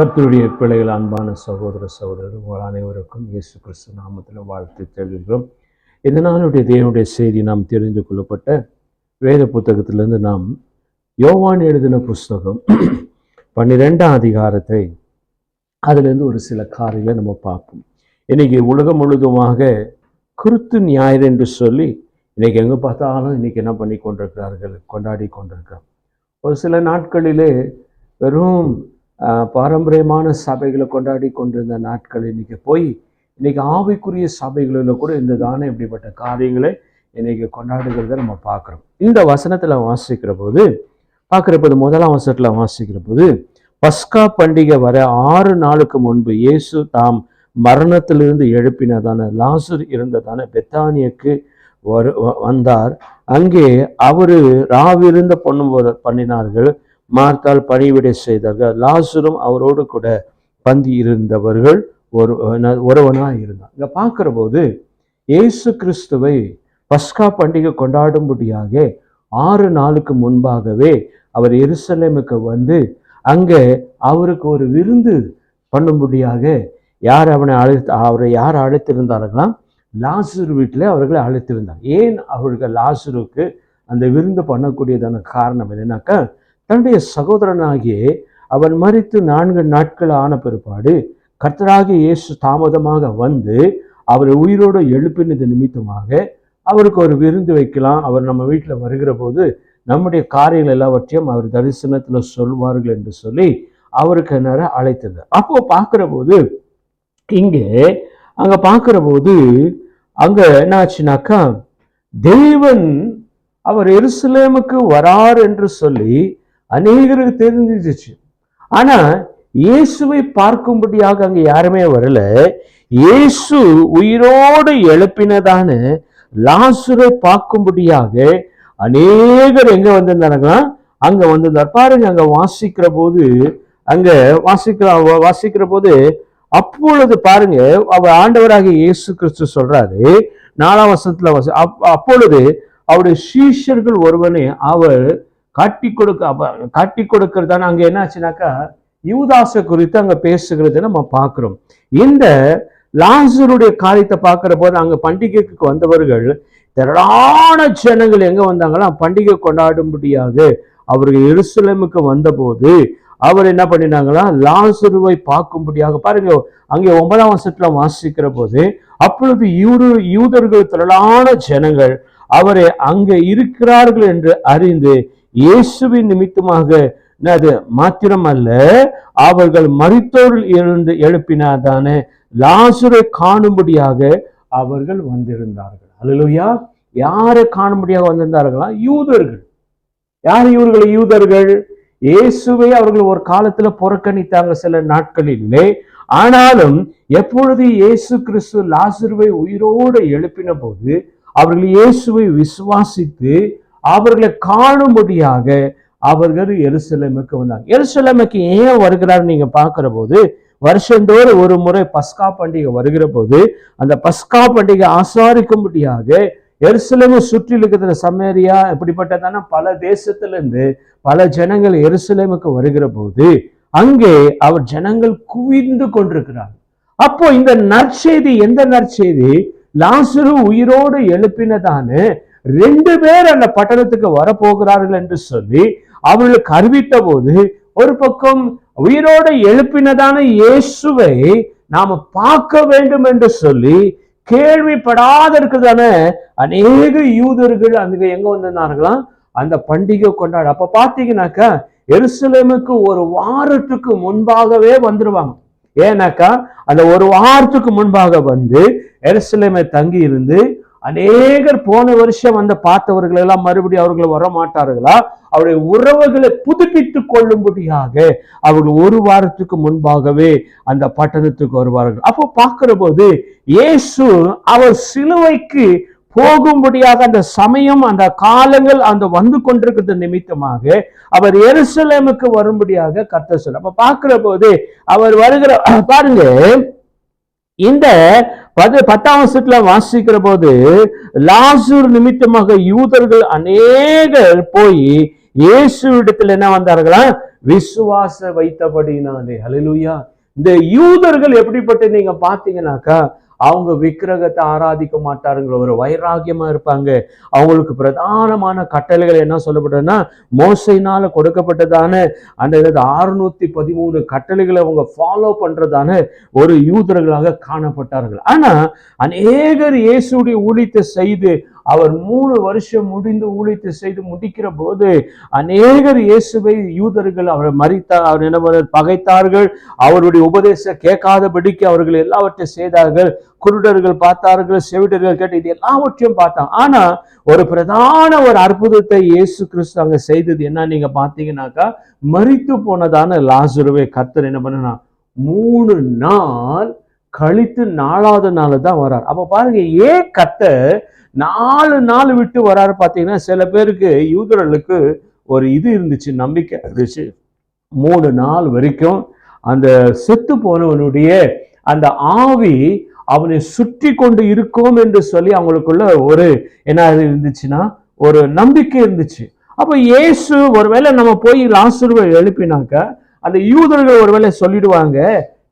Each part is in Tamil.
கர்த்தருடைய பிள்ளைகள், அன்பான சகோதர சகோதரர், உங்கள் அனைவருக்கும் இயேசு கிறிஸ்து நாமத்தில் வாழ்த்து தெரிவிக்கிறோம். இந்த நாளுடைய தேவனுடைய செய்தி நாம் தெரிந்து கொள்ளப்பட்ட வேத புத்தகத்திலிருந்து நாம் யோவான் எழுதின புஸ்தகம் 12ஆம் அதிகாரத்தை அதிலிருந்து ஒரு சில காரியங்களை நம்ம பார்ப்போம். இன்னைக்கு உலகம் முழுதுமாக குருத்து ஞாயிறு என்று சொல்லி இன்னைக்கு எங்கே பார்த்தாலும் இன்னைக்கு என்ன பண்ணி கொண்டிருக்கிறார்கள், கொண்டாடி கொண்டிருக்கிறார். ஒரு சில நாட்களிலே வெறும் பாரம்பரியமான சபைகளை கொண்டாடி கொண்டிருந்த நாட்கள் இன்னைக்கு போய் இன்னைக்கு ஆவிக்குரிய சபைகளில் கூட இந்த தானே இப்படிப்பட்ட காரியங்களை இன்னைக்கு கொண்டாடுகிறத நம்ம பார்க்குறோம். இந்த வசனத்தில் வாசிக்கிற போது முதலாம் வசனத்தில் வாசிக்கிற போது பஸ்கா பண்டிகை வர 6 நாளுக்கு முன்பு இயேசு தாம் மரணத்திலிருந்து எழுப்பினதான லாசர் இருந்ததான பெத்தானியக்கு வந்தார். அங்கே அவரு ராவிருந்த பண்ணினார்கள். மார்த்தால் பணிவிடை செய்தார்கள். லாசரும் அவரோடு கூட பந்தி இருந்தவர்கள் ஒருவனாக இருந்தார். இங்க பார்க்கிற போது இயேசு கிறிஸ்துவை பஸ்கா பண்டிகை கொண்டாடும்படியாக 6 நாளுக்கு முன்பாகவே அவர் எருசலேமுக்கு வந்து அங்கே அவருக்கு ஒரு விருந்து பண்ணும்படியாக அவரை யார் அழைத்திருந்தார்களாம்? லாசர் வீட்டில் அவர்களை அழைத்திருந்தார். ஏன் அவர்கள் லாசருக்கு அந்த விருந்து பண்ணக்கூடியதான காரணம் என்னன்னாக்கா, தன்னுடைய சகோதரனாகிய அவன் மரித்து 4 நாட்கள் ஆன பிற்பாடு கர்த்தராகிய இயேசு தாமதமாக வந்து அவரை உயிரோடு எழுப்பினது நிமித்தமாக அவருக்கு ஒரு விருந்து வைக்கலாம், அவர் நம்ம வீட்டில் வருகிற போது நம்முடைய காரியங்கள் எல்லாவற்றையும் அவர் தரிசனத்தில் சொல்வார்கள் என்று சொல்லி அவருக்கு நேரம் அழைத்திருந்தார். அப்போ பார்க்கிற போது அங்க பார்க்கிற போது அங்க என்ன ஆச்சுனாக்கா, தேவன் அவர் எருசலேமுக்கு வரார் என்று சொல்லி அநேகருக்கு தெரிஞ்சிச்சு. ஆனா இயேசுவை பார்க்கும்படியாக அங்க யாருமே வரல. இயேசு உயிரோடு எழுப்பினதான லாசரை பார்க்கும்படியாக அநேகர் எங்க வந்திருந்தாருங்களா? அங்க வந்திருந்தார். பாருங்க, அங்க வாசிக்கிற போது அப்பொழுது பாருங்க, அவர் ஆண்டவராகிய இயேசு கிறிஸ்து சொல்றாரு 4ஆம் வசனத்துல அப்பொழுது அவருடைய சீஷர்கள் ஒருவனை அவர் காட்டி கொடுக்கிறதான அங்க என்ன ஆச்சுனாக்கா, யூதாசை குறித்து அங்க பேசுகிறத நம்ம பார்க்கிறோம். இந்த லாசருடைய காரியத்தை பார்க்கிற போது அங்க பண்டிகைக்கு வந்தவர்கள் திரளான ஜனங்கள் எங்க வந்தாங்களா, பண்டிகை கொண்டாடும்படியாக அவர்கள் எருசலேமுக்கு வந்த போது அவர் என்ன பண்ணினாங்களா, லாசருவை பார்க்கும்படியாக. பாருங்க, அங்கே 9ஆம் வசனத்துல வாசிக்கிற போது அப்பொழுது யூதர்கள் திரளான ஜனங்கள் அவரை அங்க இருக்கிறார்கள் என்று அறிந்து இயேசுவின் நிமித்தமாக அது மாத்திரமல்ல, அவர்கள் மரித்தோரில் இருந்து எழுப்பினதான லாசரை காணும்படியாக அவர்கள் வந்திருந்தார்கள். அல்லேலூயா. யாரை காணும்படியாக வந்திருந்தார்களா? யூதர்கள். யார் இவர்கள்? யூதர்கள். இயேசுவை அவர்கள் ஒரு காலத்துல புறக்கணித்தாங்க சில நாட்களிலே. ஆனாலும் எப்பொழுது இயேசு கிறிஸ்து லாசருவை உயிரோடு எழுப்பின போது அவர்கள் இயேசுவை விசுவாசித்து அவர்களை காணும்படியாக அவர்கள் எருசலேமுக்கு வந்தாங்க. எருசலேமுக்கு ஏன் வருகிறார் நீங்க பார்க்கிற போது, வருஷந்தோறும் ஒரு முறை பஸ்கா பண்டிகை வருகிற போது அந்த பஸ்கா பண்டிகை ஆசாரிக்கும்படியாக எருசலேமை சுற்றி இருக்கிற சமேரியா இப்படிப்பட்டதான பல தேசத்திலிருந்து பல ஜனங்கள் எருசலேமுக்கு வருகிற போது அங்கே அவர் ஜனங்கள் குவிந்து கொண்டிருக்கிறார். அப்போ இந்த நற்செய்தி, எந்த நற்செய்தி? லாசரு உயிரோடு எழுப்பினதான 2 பேர் அந்த பட்டணத்துக்கு வரப்போகிறார்கள் என்று சொல்லி அவர்களுக்கு அறிவித்த போது, ஒரு பக்கம் உயிரோடு எழுப்பினதான இயேசுவை நாம பார்க்க வேண்டும் என்று சொல்லி கேள்விப்படாத இருக்கிறதான அநேக யூதர்கள் அங்க எங்க வந்திருந்தார்களாம், அந்த பண்டிகை கொண்டாட. அப்ப பாத்தீங்கன்னாக்கா எருசலேமுக்கு ஒரு வாரத்துக்கு முன்பாகவே வந்துருவாங்க. ஏன்னாக்கா அந்த ஒரு வாரத்துக்கு முன்பாக வந்து எருசலேமை தங்கி இருந்து அநேகர் போன வருஷம் வந்து பார்த்தவர்கள் எல்லாம் மறுபடியும் அவர்கள் வர மாட்டார்களா? அவருடைய உறவுகளை புதுப்பித்துக் கொள்ளும்படியாக அவர்கள் ஒரு வாரத்துக்கு முன்பாகவே அந்த பட்டணத்துக்கு வருவார்கள். அப்போ பார்க்கிற போது இயேசு அவர் சிலுவைக்கு போகும்படியாக அந்த சமயம், அந்த காலங்கள் அந்த வந்து கொண்டிருக்கிறது நிமித்தமாக அவர் எருசலேமுக்கு வரும்படியாக கர்த்தர் சொல்ல. அப்ப பார்க்கிற போது அவர் வருகிற பாருங்க, இந்த 10ஆம் வசனத்துல வாசிக்கிற போது லாசர் நிமித்தமாக யூதர்கள் அநேகர் போய் இயேசுவிடத்தில் என்ன வந்தார்களா, விசுவாச வைத்தபடினாலே. ஹல்லேலூயா. இந்த யூதர்கள் எப்படிப்பட்ட நீங்க பாத்தீங்கன்னாக்கா, அவங்க விக்கிரகத்தை ஆராதிக்க மாட்டாருங்கிற ஒரு வைராகியமா இருப்பாங்க. அவங்களுக்கு பிரதானமான கட்டளைகள் என்ன சொல்லப்பட்டதுன்னா, மோசையினால கொடுக்கப்பட்டதான அந்த 613 கட்டளைகளை அவங்க ஃபாலோ பண்றதான ஒரு யூதர்களாக காணப்பட்டார்கள். ஆனா அநேகர் இயேசுடைய ஊழியத்தை செய்து அவர் 3 வருஷம் முடிந்து ஊழியத்தை செய்து முடிக்கிற போது அநேகர் இயேசுவை யூதர்கள் அவரை அவர் என்ன பகைத்தார்கள். அவருடைய உபதேசம் கேட்காதபடிக்கு அவர்கள் எல்லாவற்றையும் செய்தார்கள். குருடர்கள் பார்த்தார்கள், செவிடர்கள் கேட்டு இது எல்லாவற்றையும் பார்த்தாங்க. ஆனா ஒரு பிரதான ஒரு அற்புதத்தை இயேசு கிறிஸ்து அங்க செய்தது என்ன நீங்க பாத்தீங்கன்னாக்கா, மரித்து போனதான லாசருவை கர்த்தர் என்ன பண்ணா 3 நாள் கழித்து 4வது நாள் தான் வர்றார். அப்ப பாருங்க, ஏன் கர்த்தர் 4 நாள் விட்டு வராரு பாத்தீங்கன்னா, சில பேருக்கு யூதர்களுக்கு ஒரு இது இருந்துச்சு, நம்பிக்கை இருந்துச்சு. 3 நாள் வரைக்கும் அந்த செத்து போனவனுடைய அந்த ஆவி அவனை சுற்றி கொண்டு இருக்கும் என்று சொல்லி அவங்களுக்குள்ள ஒரு என்ன இருந்துச்சுன்னா ஒரு நம்பிக்கை இருந்துச்சு. அப்ப இயேசு ஒருவேளை நம்ம போய் லாசருவை எழுப்பினாக்க அந்த யூதர்கள் ஒருவேளை சொல்லிடுவாங்க,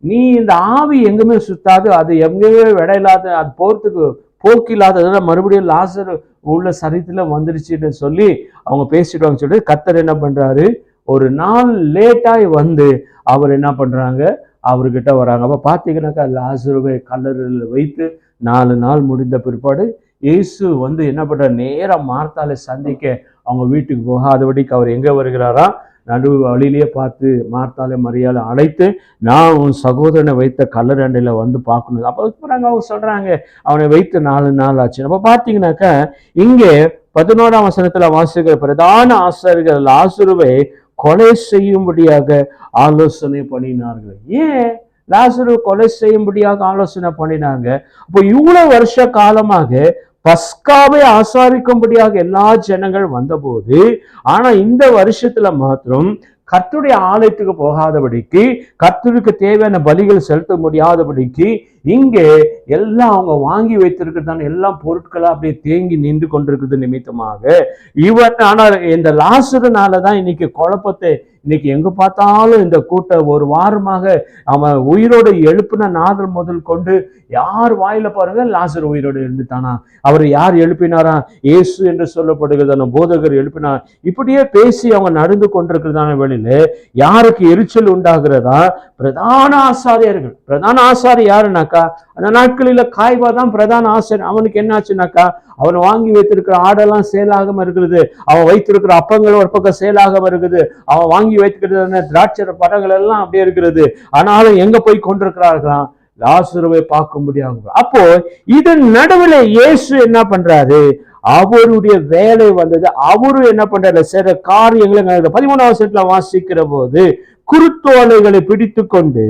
நீ இந்த ஆவி எங்குமே சுத்தாது, அது எங்கேயுமே விடையில்லாத, அது போறதுக்கு போக்கில்லாததுனால மறுபடியும் லாசர் உள்ள சரித்துல வந்துருச்சுன்னு சொல்லி அவங்க பேசிடுவாங்க. சொல்லி கர்த்தர் என்ன பண்றாரு, ஒரு நாள் லேட்டாய் வந்து அவர் என்ன பண்றாங்க, அவர்கிட்ட வராங்க. அப்ப பாத்தீங்கன்னாக்கா லாசருவை கல்லறையில் வைத்து 4 நாள் முடிந்த பிற்பாடு இயேசு வந்து என்ன பண்ற, நேரம் மார்த்தாலை சந்திக்க அவங்க வீட்டுக்கு போகாதபடிக்கு அவர் எங்க வருகிறாரா, நடு வழியிலேயே பார்த்து மார்த்தாலை மரியாதை அழைத்து, நான் உன் சகோதரனை வைத்த கல்லறையில வந்து பார்க்கணும். அப்ப அவங்க சொல்றாங்க அவனை வைத்து 4 நாள் ஆச்சு. அப்ப பாத்தீங்கன்னாக்கா இங்கே 11ஆம் வசனத்துல வாசிக்கிற பிரதான ஆசாரியர்கள் லாசருவை கொலை செய்யும்படியாக ஆலோசனை பண்ணினார்கள். ஏன் லாசரு கொலை செய்யும்படியாக ஆலோசனை பண்ணினாங்க? அப்போ இவ்வளவு வருஷ காலமாக பஸ்காவை ஆசாரிக்கும்படியாக எல்லா ஜனங்கள் வந்தபோது, ஆனா இந்த வருஷத்துல மாத்திரம் கர்த்தருடைய ஆலயத்துக்கு போகாதபடிக்கு, கர்த்தருக்கு தேவையான பலிகள் செலுத்த முடியாதபடிக்கு இங்கே எல்லாம் அவங்க வாங்கி வைத்திருக்கிறதான எல்லா பொருட்களா அப்படியே தேங்கி நின்று கொண்டிருக்கிறது நிமித்தமாக ஆனால் இந்த லாசருனாலதான் இன்னைக்கு குழப்பத்தை, இன்னைக்கு எங்க பார்த்தாலும் இந்த கூட்டம் ஒரு வாரமாக அவன் உயிரோடு எழுப்பின நாதல் முதல் கொண்டு யார் வாயில பாருங்க லாசர் உயிரோடு எழுந்துட்டானா, அவர் யார் எழுப்பினாரா, இயேசு என்று சொல்லப்படுகிறதான போதகர் எழுப்பினார், இப்படியே பேசி அவங்க நடந்து கொண்டிருக்கிறதான வெளியில யாருக்கு எரிச்சல் உண்டாகிறதா, பிரதான ஆசாரியர்கள். பிரதான ஆசாரியர் யாருனாக்கா, அந்த நாட்களில காய்வா தான் பிரதான ஆசாரியர். அவனுக்கு என்ன ஆச்சுனாக்கா, அவன் வாங்கி வைத்திருக்கிற ஆடெல்லாம் சேலாகாம இருக்கிறது, அவன் வைத்திருக்கிற அப்பங்கள் ஒரு பக்கம் சேலாகாம இருக்குது, அவன் வாங்கி வைத்திருக்கிற திராட்சை பழங்கள் எல்லாம் அப்படியே இருக்கிறது. ஆனாலும் எங்க போய் கொண்டிருக்கிறார்களாம், லாசருவை பார்க்க முடியாது. அப்போ இதன் நடுவில் இயேசு என்ன பண்றாரு, அவருடைய வேலை வந்தது. அவரு என்ன பண்றாரு, சில காரியங்களை 13ஆம் வசனத்துல வாசிக்கிற போது குருத்தோலைகளை பிடித்து கொண்டு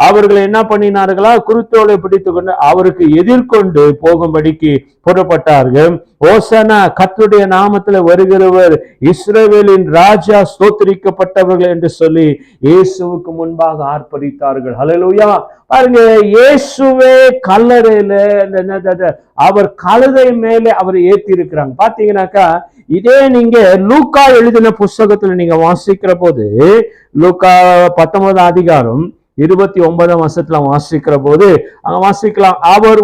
அவர்கள் என்ன பண்ணினார்களா, குருத்தோலை பிடித்து கொண்டு அவருக்கு எதிர்கொண்டு போகும்படிக்கு புறப்பட்டார்கள். ஓசனா, கர்த்தருடைய நாமத்துல வருகிறவர், இஸ்ரவேலின் ராஜா ஸ்தோத்திரிக்கப்பட்டவர்கள் என்று சொல்லி இயேசுவுக்கு முன்பாக ஆர்ப்பரித்தார்கள். ஹல்லேலூயா. பாருங்க, இயேசுவே கல்லறையில அவர் கழுதை மேலே அவர் ஏற்றி இருக்கிறாங்க. பாத்தீங்கன்னாக்கா இதே நீங்க லூக்கா எழுதின புஸ்தகத்துல நீங்க வாசிக்கிற போது, லூக்கா 19ஆம் அதிகாரம் 29ஆம் வசனத்துல வாசிக்கிற போது அங்க வாசிக்கலாம், அவர்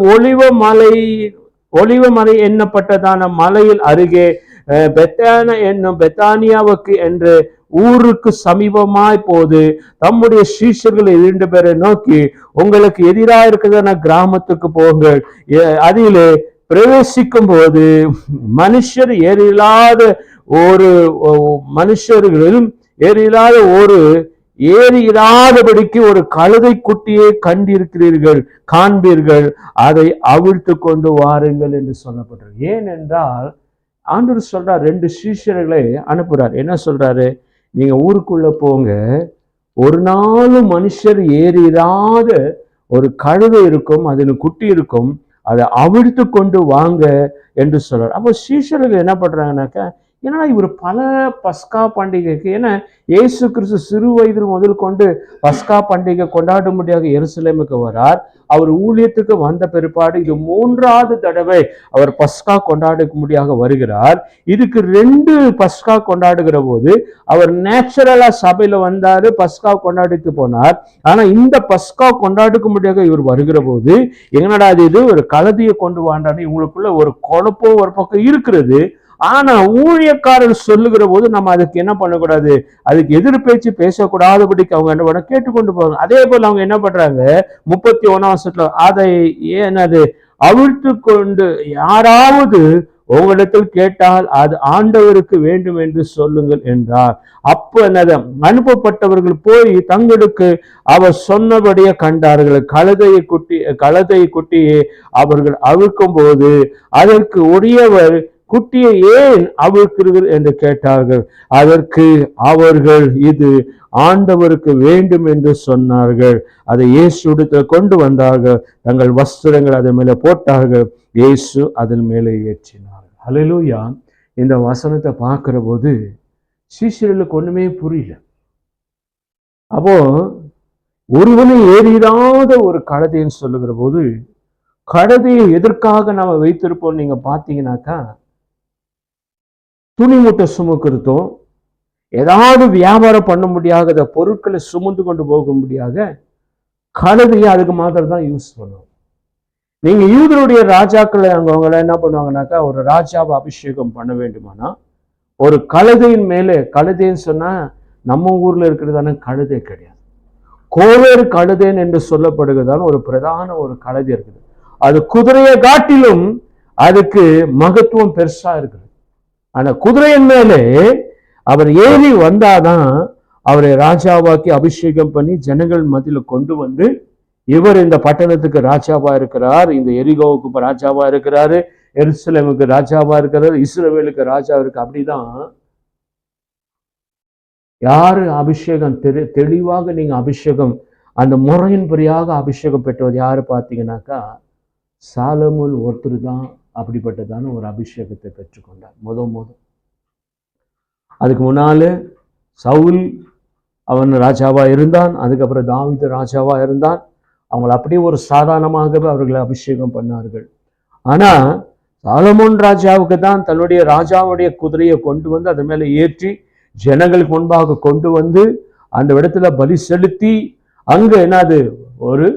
ஒலிவ மலை எண்ணப்பட்டதான மலையில் அருகே பெத்தானியாவுக்கு என்று ஊருக்கு சமீபமாய் போது தம்முடைய சீஷர்கள் 2 பேரை நோக்கி, உங்களுக்கு எதிராக இருக்கிறதான கிராமத்துக்கு போங்கள், அதிலே பிரவேசிக்கும் போது மனுஷர் ஏறியிராதபடிக்கு ஒரு கழுதை குட்டியை காண்பீர்கள், அதை அவிழ்த்து கொண்டு வாருங்கள் என்று சொல்லப்பட்டது. ஏனென்றால் ஆண்டவர் சொல்றார், 2 சீஷர்களை அனுப்புறார். என்ன சொல்றாரு, நீங்க ஊருக்குள்ள போங்க, ஒரு நாளும் மனுஷர் ஏறியிராத ஒரு கழுதை இருக்கும், அதில் குட்டி இருக்கும், அதை அவிழ்த்து கொண்டு வாங்க என்று சொல்றார். அப்போ சீஷர்கள் என்ன பண்றாங்கன்னாக்கா, ஏன்னா இவர் பல பஸ்கா பண்டிகைக்கு, ஏன்னா இயேசு கிறிஸ்து சிறு வயதில் முதல் கொண்டு பஸ்கா பண்டிகை கொண்டாடும்படியாக எருசலேமுக்கு வரார். அவர் ஊழியத்துக்கு வந்த பிற்பாடு இது 3வது தடவை அவர் பஸ்கா கொண்டாடும்படியாக வருகிறார். இதுக்கு 2 பஸ்கா கொண்டாடுகிற போது அவர் நேச்சுரலா சபையில வந்தாரு, பஸ்கா கொண்டாடிட்டு போனார். ஆனா இந்த பஸ்கா கொண்டாடுக்கும்படியாக இவர் வருகிற போது என்னடா இது ஒரு கழுதையை கொண்டு வாண்டான்னு இவங்களுக்குள்ள ஒரு குழப்பம் ஒரு பக்கம் இருக்கிறது. ஆனா ஊழியக்காரர் சொல்லுகிற போது நம்ம அதுக்கு என்ன பண்ணக்கூடாது, அதுக்கு எதிர் பேச்சு பேசக்கூடாதபடிக்கு அவங்க என்ன பண்ண கேட்டுக்கொண்டு போவாங்க. அதே போல அவங்க என்ன பண்றாங்க, 31 அதை என்னது அவிழ்த்து கொண்டு யாராவது உங்களிடத்தில் கேட்டால் அது ஆண்டவருக்கு வேண்டும் என்று சொல்லுங்கள் என்றார். அப்ப என்னது அனுப்பப்பட்டவர்கள் போய் தங்களுக்கு அவர் சொன்னபடியே கண்டார்கள். கழுதை குட்டியை அவர்கள் அவிழ்க்கும் போது அதற்கு உரியவர் குட்டியை ஏன் அவிழ்க்கிறீர்கள் என்று கேட்டார்கள். அதற்கு அவர்கள் இது ஆண்டவருக்கு வேண்டும் என்று சொன்னார்கள். அதை இயேசுவிடத்தில் கொண்டு வந்தார்கள். தங்கள் வஸ்திரங்கள் அதன் மேலே போட்டார்கள். இயேசு அதன் மேலே ஏற்றினார். ஹல்லேலூயா. இந்த வசனத்தை பார்க்கிற போது சீஷர்களுக்கு ஒண்ணுமே புரியல. அப்போ ஒருவனை ஏறிடாத ஒரு கழுதைன்னு சொல்லுகிற போது, கழுதையை எதற்காக நாம வைத்திருப்போம் நீங்க பாத்தீங்கன்னாக்கா, துணி மூட்டை சுமக்கிறதும், ஏதாவது வியாபாரம் பண்ண முடியாத பொருட்களை சுமந்து கொண்டு போக முடியாத கழுதையை அதுக்கு மாத்திரம் தான் யூஸ் பண்ணுவோம். நீங்க யூதருடைய ராஜாக்களை அவங்கள என்ன பண்ணுவாங்கன்னாக்கா, ஒரு ராஜாவை அபிஷேகம் பண்ண வேண்டுமானா ஒரு கழுதையின் மேலே, கழுதைன்னு சொன்னா நம்ம ஊர்ல இருக்கிறதான கழுதை கிடையாது, கோவேறு கழுதைன் என்று சொல்லப்படுகிறதான ஒரு பிரதான ஒரு கழுதை இருக்குது. அது குதிரையை காட்டிலும் அதுக்கு மகத்துவம் பெருசா இருக்குது. ஆனா குதிரையின் மேலே அவர் ஏறி வந்தாதான் அவரை ராஜாவாக்கி அபிஷேகம் பண்ணி ஜனங்கள் மத்தியில கொண்டு வந்து, இவர் இந்த பட்டணத்துக்கு ராஜாவா இருக்கிறார், இந்த எரிகோவுக்கு ராஜாவா இருக்கிறாரு, எருசலேமுக்கு ராஜாவா இருக்கிறார், இஸ்ரவேலுக்கு ராஜா இருக்கு. அப்படிதான் யாரு அபிஷேகம் தெளிவாக நீங்க அபிஷேகம் அந்த முறையின்படியாக அபிஷேகம் பெற்றவர் யாரு பார்த்தீங்கன்னாக்கா, சாலமோன் ஒருத்தர் தான் அப்படிப்பட்டதான ஒரு அபிஷேகத்தை பெற்றுக்கொண்டார். முதல் அதுக்கு முன்னால சவுல் அவன் ராஜாவா இருந்தான், அதுக்கப்புறம் தாவீது ராஜாவா இருந்தான். அவங்களை அப்படியே ஒரு சாதாரணமாகவே அவர்களை அபிஷேகம் பண்ணார்கள். ஆனா சாலமோன் ராஜாவுக்கு தான் தன்னுடைய ராஜாவுடைய குதிரையை கொண்டு வந்து அதன் மேல ஏற்றி ஜனங்களுக்கு முன்பாக கொண்டு வந்து அந்த இடத்துல பலி செலுத்தி அங்க என்னது ஒரு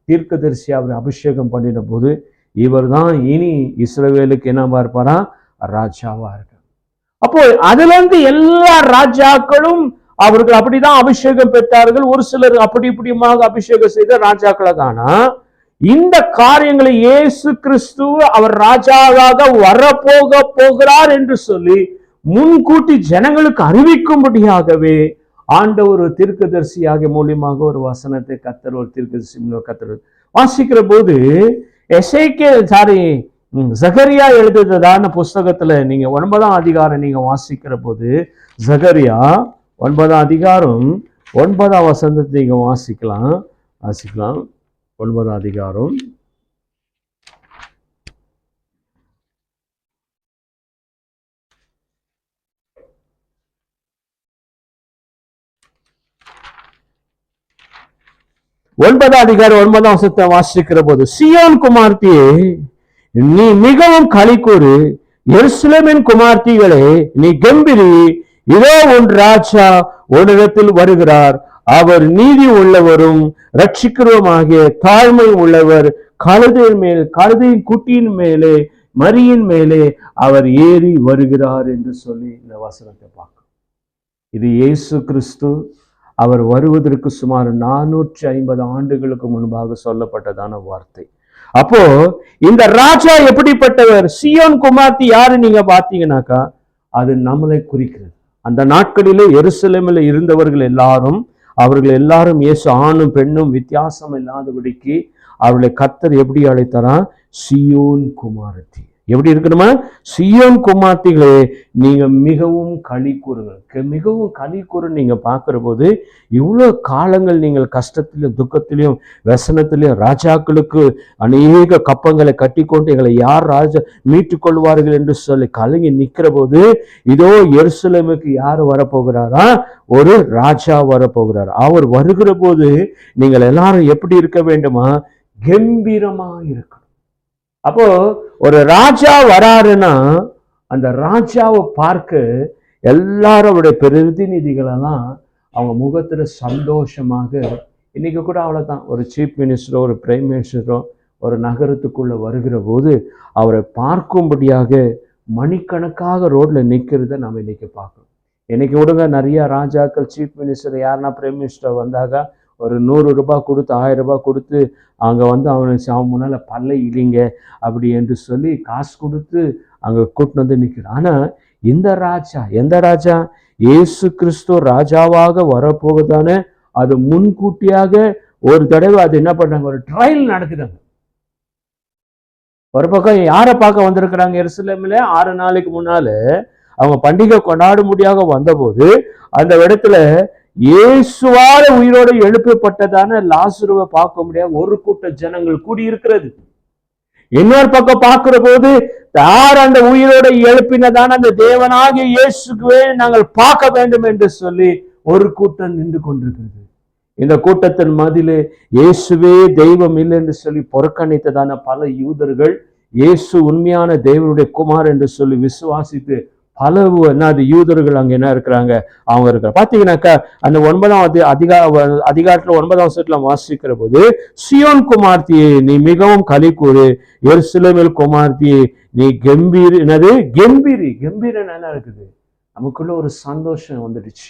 தீர்க்கதரிசி அவர் அபிஷேகம் பண்ணின போது, இவர் தான் இனி இஸ்ரவேலுக்கு என்ன இருப்பாரா, ராஜாவா இருக்க. அப்போ அதுல இருந்து எல்லா ராஜாக்களும் அவர்கள் அப்படிதான் அபிஷேகம் பெற்றார்கள். ஒரு சிலர் அப்படி இப்படியுமாக அபிஷேகம் செய்த ராஜாக்களை காணா. இந்த காரியங்களை இயேசு கிறிஸ்து அவர் ராஜாவாக போகிறார் என்று சொல்லி முன்கூட்டி ஜனங்களுக்கு அறிவிக்கும்படியாகவே ஆண்டவர் ஒரு தீர்க்கதரிசியாக மூலியமாக ஒரு வசனத்தை கத்தர், ஒரு தீர்க்கதரிசி கத்தர் வாசிக்கிற போது, சகரியா எழுதுறதான புஸ்தகத்துல நீங்க 9ஆம் அதிகாரம் நீங்க வாசிக்கிற போது, சகரியா 9ஆம் அதிகாரம் 9ஆம் வசனத்தை நீங்க வாசிக்கலாம் 9ஆம் அதிகாரம் 9ஆம் அதிகாரம் 9ஆம் வசனத்தை வாசிக்கிற போது, சீயோன் குமார்த்தியே நீ மிகவும் களி கூறு, எருசலேமின் குமார்த்திகளே நீ கெம்பிரி, இதோ உன் ராஜா உன்னிடத்தில் வருகிறார், அவர் நீதி உள்ளவரும் ரட்சிக்கிறவருமாகிய தாழ்மை உள்ளவர், கழுதையின் குட்டியின் மேலே மரியின் மேலே அவர் ஏறி வருகிறார் என்று சொல்லி இந்த வசனத்தை பார்க்கும். இது இயேசு கிறிஸ்து அவர் வருவதற்கு சுமார் 450 ஆண்டுகளுக்கு முன்பாக சொல்லப்பட்டதான வார்த்தை. அப்போ இந்த ராஜா எப்படிப்பட்டவர், சீயோன் குமார்த்தி யாரு நீங்க பார்த்தீங்கன்னாக்கா, அது நம்மளை குறிக்கிறது. அந்த நாட்களிலே எருசலேமில் இருந்தவர்கள் எல்லாரும், அவர்கள் எல்லாரும் இயேசு ஆணும் பெண்ணும் வித்தியாசம் இல்லாதபடிக்கு அவர்களை கர்த்தர் எப்படி அழைத்தாரா, சீயோன் குமாரத்தி. எப்படி இருக்கணுமா? சீயோன் குமார்த்திகளே, நீங்க மிகவும் களி கூறுங்கள். மிகவும் களி கூறு. நீங்க பார்க்கிற போது இவ்வளவு காலங்கள் நீங்கள் கஷ்டத்திலும் துக்கத்திலையும் व्यसனத்திலையும் ராஜாக்களுக்கு அநேக கப்பங்களை கட்டி கொண்டு எங்களை யார் ராஜா மீட்டுக் கொள்வார்கள் என்று சொல்லி கலங்கி நிற்கிற போது, இதோ எருசலேமுக்கு யார் வரப்போகிறாரா? ஒரு ராஜா வரப்போகிறார். அவர் வருகிற போது நீங்கள் எல்லாரும் எப்படி இருக்க வேண்டுமா? கம்பீரமா இருக்கணும். அப்போ ஒரு ராஜா வராருன்னா அந்த ராஜாவை பார்க்க எல்லாரும் அவருடைய பிரதிநிதிகளெல்லாம் அவங்க முகத்துல சந்தோஷமாக, இன்னைக்கு கூட அவ்வளவுதான், ஒரு சீஃப் மினிஸ்டரோ ஒரு பிரைம் மினிஸ்டரோ ஒரு நகரத்துக்குள்ள வருகிற போது அவரை பார்க்கும்படியாக மணிக்கணக்காக ரோட்ல நிற்கிறத நம்ம இன்னைக்கு பார்க்கணும். இன்னைக்கு விடுங்க, நிறைய ராஜாக்கள் சீஃப் மினிஸ்டர் யாருன்னா பிரைம் மினிஸ்டர் வந்தாங்க, ஒரு 100 ரூபாய் கொடுத்து 1000 ரூபாய் கொடுத்து அங்கே அவன் முன்னால் பல்லை இலிங்க அப்படி என்று சொல்லி காசு கொடுத்து அங்கே கூட்டின்னு வந்து நிற்கிறான். ஆனால் இந்த ராஜா, எந்த ராஜா? இயேசு கிறிஸ்து ராஜாவாக வரப்போகுதானே அது முன்கூட்டியாக ஒரு தடவை அது என்ன பண்ணாங்க, ஒரு ட்ரையல் நடக்குதாங்க. ஒரு பக்கம் யாரை பார்க்க வந்திருக்கிறாங்க? எருசலேமில் 6 நாளைக்கு முன்னால அவங்க பண்டிகை கொண்டாட முடியாத வந்தபோது அந்த இடத்துல இயேசுவால உயிரோடு எழுப்பப்பட்டதான லாசருவை பார்க்க முடியாது ஒரு கூட்ட ஜனங்கள் கூடியிருக்கிறது. இன்னொரு பக்கம் பார்க்கிற போது யார் அந்த உயிரோடு எழுப்பினதான அந்த தேவனாகிய இயேசுவே நாங்கள் பார்க்க வேண்டும் என்று சொல்லி ஒரு கூட்டம் நின்று கொண்டிருக்கிறது. இந்த கூட்டத்தின் மத்தியிலே இயேசுவே தெய்வம் இல்லை என்று சொல்லி புறக்கணித்ததான பல யூதர்கள் இயேசு உண்மையான தேவனுடைய குமார் என்று சொல்லி விசுவாசித்து பல என்னது யூதர்கள் அங்க என்ன இருக்கிறாங்க, அவங்க இருக்கிற பாத்தீங்கன்னாக்கா அந்த 9ஆம் அதிகாரத்துல 9ஆம் வசனத்துல வாசிக்கிற போது, சீயோன் குமார்த்தியே நீ மிகவும் களி கூறு, எருசலேமில் குமார்த்தியே நீ கம்பீர். என்னது கம்பீரி? கம்பீரன் என்ன இருக்குது? நமக்குள்ள ஒரு சந்தோஷம் வந்துடுச்சு.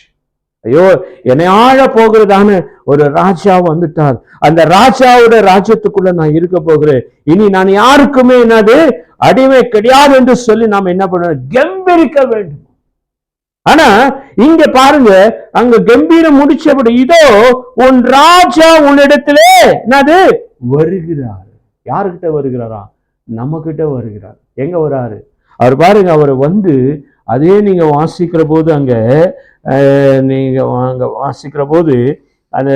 ஐயோ, என்னை ஆழ போகிறதான ஒரு ராஜா வந்துட்டார், அந்த ராஜாவோட ராஜ்யத்துக்குள்ள நான் இருக்க போகிறேன், இனி நான் யாருக்குமே என்னது அடிமை கிடையாது என்று சொல்லி நாம் என்ன பண்ணணும்? கம்பீரிக்க வேண்டும். ஆனா இங்க பாருங்க, அங்க கம்பீரம் முடிச்சபடி இதோ உன் ராஜா உன்னிடத்திலே என்னது வருகிறார். யாருக்கிட்ட வருகிறாரா? நம்ம கிட்ட வருகிறார். எங்க வராரு அவர்? பாருங்க, அவர் வந்து அதே நீங்க வாசிக்கிற போது அங்க வாசிக்கிற போது அது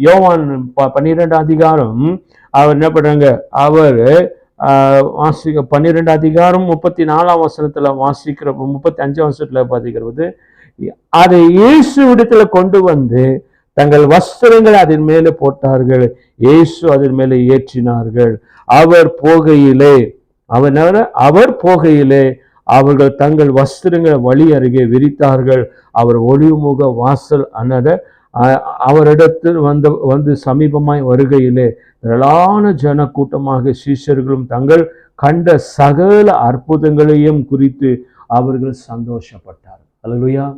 யோவான் 12ஆம் அதிகாரம் அவர் என்ன பண்றாங்க, அவர் 12 அதிகாரம் 34ஆம் வசனத்துல வாசிக்கிற 35ஆம் வசனத்துல பாதிக்கிற போது அதை இயேசு இடத்துல கொண்டு வந்து தங்கள் வஸ்திரங்களை அதன் மேலே போட்டார்கள், இயேசு அதன் மேலே ஏற்றினார்கள். அவர் போகையிலே அவர்கள் தங்கள் வஸ்திரங்களை வழி அருகே விரித்தார்கள். அவர் ஒளிமுக வாசல் அவரிடத்தில் வந்து சமீபமாய் வருகையிலே திரளான ஜன கூட்டமாக சீஷர்களும் தங்கள் கண்ட சகல அற்புதங்களையும் குறித்து அவர்கள் சந்தோஷப்பட்டார். அல்லேலூயா.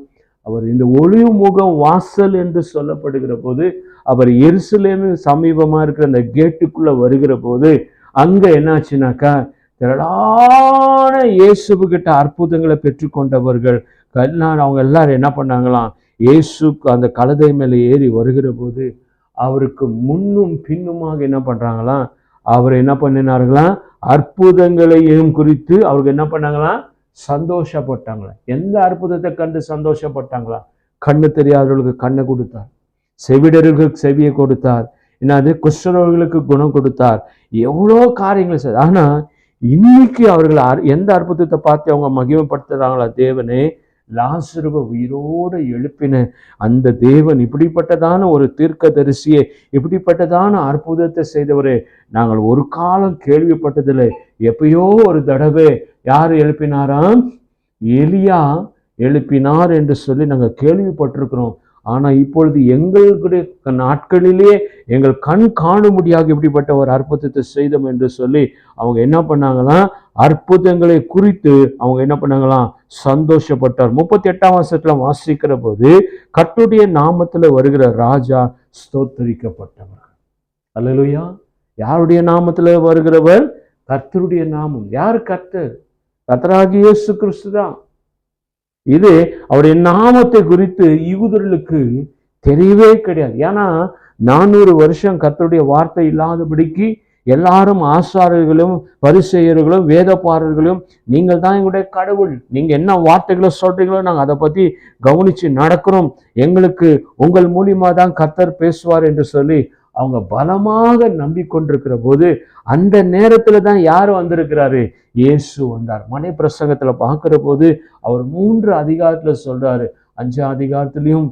அவர் இந்த ஒளிமுக வாசல் என்று சொல்லப்படுகிற போது அவர் எருசலேமின் சமீபமா இருக்கிற அந்த கேட்டுக்குள்ள வருகிற போது அங்க என்னாச்சுனாக்கா திரளான இயேசுகிட்ட அற்புதங்களை பெற்றுக்கொண்டவர்கள் அவங்க எல்லாரும் என்ன பண்ணாங்களாம், இயேசுக்கு அந்த கழுதை மேலே ஏறி வருகிற போது அவருக்கு முன்னும் பின்னுமாக என்ன பண்றாங்களாம், அவர் என்ன பண்ணினார்களாம், அற்புதங்களையும் குறித்து அவருக்கு என்ன பண்ணாங்களாம், சந்தோஷப்பட்டாங்களா. எந்த அற்புதத்தை கண்டு சந்தோஷப்பட்டாங்களா? கண்ணு தெரியாதவர்களுக்கு கண்ணை கொடுத்தார், செவிடர்களுக்கு செவியை கொடுத்தார், என்னது குஷ்டரோகிகளுக்கு குணம் கொடுத்தார், எவ்வளோ காரியங்களை செய்தார். ஆனா இன்னைக்கு அவர்கள் எந்த அற்புதத்தை பார்த்து அவங்க மகிமைப்படுத்துறாங்களா? தேவனே, லாசருவை உயிரோடு எழுப்பின அந்த தேவன் இப்படிப்பட்டதான ஒரு தீர்க்கதரிசியை, இப்படிப்பட்டதான அற்புதத்தை செய்தவரே நாங்கள் ஒரு காலம் கேள்விப்பட்டதில்லை. எப்பயோ ஒரு தடவை யார் எழுப்பினாராம்? எலியா எழுப்பினார் என்று சொல்லி நாங்கள் கேள்விப்பட்டிருக்கிறோம். ஆனா இப்பொழுது எங்களுடைய நாட்களிலே எங்கள் கண் காணும்படியாக இப்படிப்பட்ட ஒரு அற்புதத்தை செய்தோம் என்று சொல்லி அவங்க என்ன பண்ணாங்களாம், அற்புதங்களை குறித்து அவங்க என்ன பண்ணாங்களாம், சந்தோஷப்பட்டார். 38ஆம் வசனத்துல வாசிக்கிற போது கர்த்தருடைய நாமத்துல வருகிற ராஜா ஸ்தோத்தரிக்கப்பட்டவர். அல்லேலூயா. யாருடைய நாமத்துல வருகிறவர்? கர்த்தருடைய நாமம். யார் கர்த்தர்? கர்த்தராகிய இயேசு கிறிஸ்து தான். இது அவருடைய நாமத்தை குறித்து யூதர்களுக்கு தெரியவே கிடையாது. ஏன்னா 400 வருஷம் கர்த்தருடைய வார்த்தை இல்லாதபடிக்கு எல்லாரும் ஆசாரியர்களும் பரிசேயர்களும் வேதபாரர்களும் நீங்கள் தான் எங்களுடைய கடவுள், நீங்க என்ன வார்த்தைகளை சொல்றீங்களோ நாங்கள் அதை பத்தி கவனிச்சு நடக்கிறோம், எங்களுக்கு உங்கள் மூலியமா தான் கர்த்தர் பேசுவார் என்று சொல்லி அவங்க பலமாக நம்பிக்கொண்டிருக்கிற போது அந்த நேரத்துல தான் யார் வந்திருக்கிறாரு? இயேசு வந்தார். மனை பிரசங்கத்துல பார்க்கிற போது அவர் 3 அதிகாரத்துல சொல்றாரு. 5 அதிகாரத்திலையும்